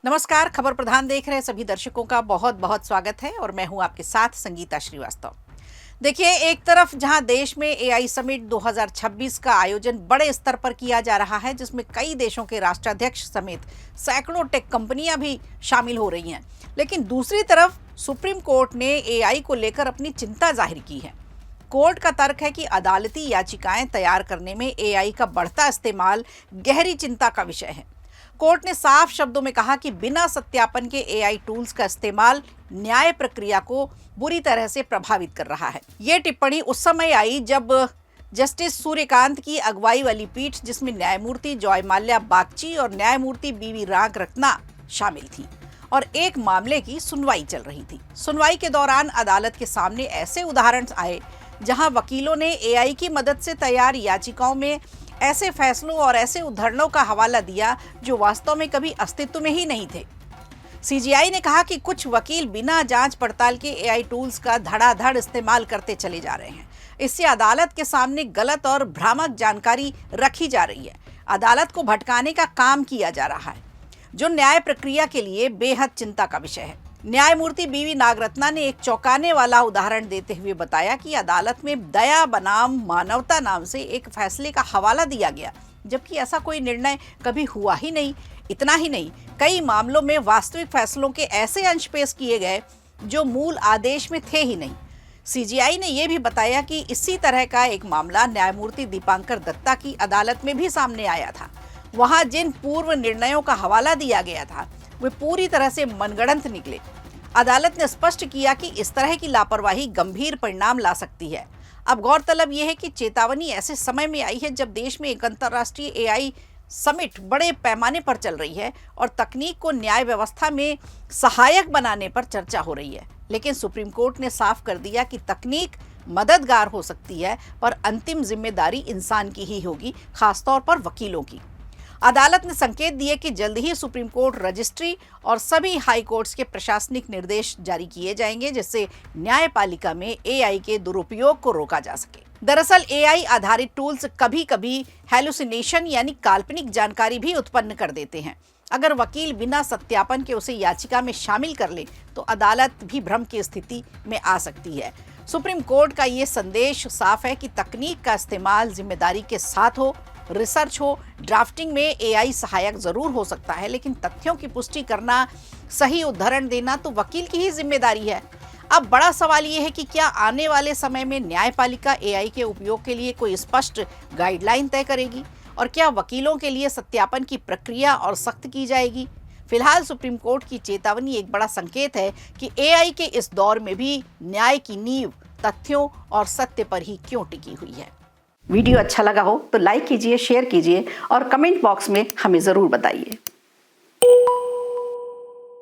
नमस्कार। खबर प्रधान देख रहे सभी दर्शकों का बहुत बहुत स्वागत है और मैं हूं आपके साथ संगीता श्रीवास्तव। देखिए, एक तरफ जहां देश में एआई समिट 2026 का आयोजन बड़े स्तर पर किया जा रहा है, जिसमें कई देशों के राष्ट्राध्यक्ष समेत सैकड़ों टेक कंपनियां भी शामिल हो रही हैं, लेकिन दूसरी तरफ सुप्रीम कोर्ट ने एआई को लेकर अपनी चिंता जाहिर की है। कोर्ट का तर्क है कि अदालती याचिकाएं तैयार करने में एआई का बढ़ता इस्तेमाल गहरी चिंता का विषय है। कोर्ट ने साफ शब्दों में कहा कि बिना सत्यापन के एआई टूल्स का इस्तेमाल न्याय प्रक्रिया को बुरी तरह से प्रभावित कर रहा है। ये टिप्पणी उस समय आई जब जस्टिस सूर्यकांत की अगुवाई वाली पीठ, जिसमें न्यायमूर्ति जॉयमाल्या बागची और न्यायमूर्ति बीवी राग रत्ना शामिल थी, और एक मामले की सुनवाई चल रही थी। सुनवाई के दौरान अदालत के सामने ऐसे उदाहरण आए जहां वकीलों ने एआई की मदद से तैयार याचिकाओं में ऐसे फैसलों और ऐसे उद्धरणों का हवाला दिया जो वास्तव में कभी अस्तित्व में ही नहीं थे। सीजीआई ने कहा कि कुछ वकील बिना जांच पड़ताल के एआई टूल्स का धड़ाधड़ इस्तेमाल करते चले जा रहे हैं। इससे अदालत के सामने गलत और भ्रामक जानकारी रखी जा रही है। अदालत को भटकाने का काम किया जा रहा है, जो न्याय प्रक्रिया के लिए बेहद चिंता का विषय है। न्यायमूर्ति बीवी नागरत्ना ने एक चौंकाने वाला उदाहरण देते हुए बताया कि अदालत में दया बनाम मानवता नाम से एक फैसले का हवाला दिया गया, जबकि ऐसा कोई निर्णय कभी हुआ ही नहीं। इतना ही नहीं, कई मामलों में वास्तविक फैसलों के ऐसे अंश पेश किए गए जो मूल आदेश में थे ही नहीं। सीजीआई ने यह भी बताया कि इसी तरह का एक मामला न्यायमूर्ति दीपांकर दत्ता की अदालत में भी सामने आया था। वहां जिन पूर्व निर्णयों का हवाला दिया गया था वे पूरी तरह से मनगढ़ंत निकले। अदालत ने स्पष्ट किया कि इस तरह की लापरवाही गंभीर परिणाम ला सकती है। अब गौरतलब यह है कि चेतावनी ऐसे समय में आई है जब देश में एक अंतर्राष्ट्रीय एआई समिट बड़े पैमाने पर चल रही है और तकनीक को न्याय व्यवस्था में सहायक बनाने पर चर्चा हो रही है। लेकिन सुप्रीम कोर्ट ने साफ कर दिया कि तकनीक मददगार हो सकती है, पर अंतिम जिम्मेदारी इंसान की ही होगी, खासतौर पर वकीलों की। अदालत ने संकेत दिए कि जल्द ही सुप्रीम कोर्ट रजिस्ट्री और सभी हाई कोर्ट्स के प्रशासनिक निर्देश जारी किए जाएंगे, जिससे न्यायपालिका में एआई के दुरुपयोग को रोका जा सके। दरअसल एआई आधारित टूल्स कभी कभी हैलुसिनेशन यानी काल्पनिक जानकारी भी उत्पन्न कर देते हैं। अगर वकील बिना सत्यापन के उसे याचिका में शामिल कर ले तो अदालत भी भ्रम की स्थिति में आ सकती है। सुप्रीम कोर्ट का ये संदेश साफ है कि तकनीक का इस्तेमाल जिम्मेदारी के साथ हो, रिसर्च हो। ड्राफ्टिंग में एआई सहायक जरूर हो सकता है, लेकिन तथ्यों की पुष्टि करना, सही उद्धरण देना तो वकील की ही जिम्मेदारी है। अब बड़ा सवाल ये है कि क्या आने वाले समय में न्यायपालिका एआई के उपयोग के लिए कोई स्पष्ट गाइडलाइन तय करेगी, और क्या वकीलों के लिए सत्यापन की प्रक्रिया और सख्त की जाएगी। फिलहाल सुप्रीम कोर्ट की चेतावनी एक बड़ा संकेत है कि एआई के इस दौर में भी न्याय की नींव तथ्यों और सत्य पर ही क्यों टिकी हुई है। वीडियो अच्छा लगा हो तो लाइक कीजिए, शेयर कीजिए और कमेंट बॉक्स में हमें ज़रूर बताइए।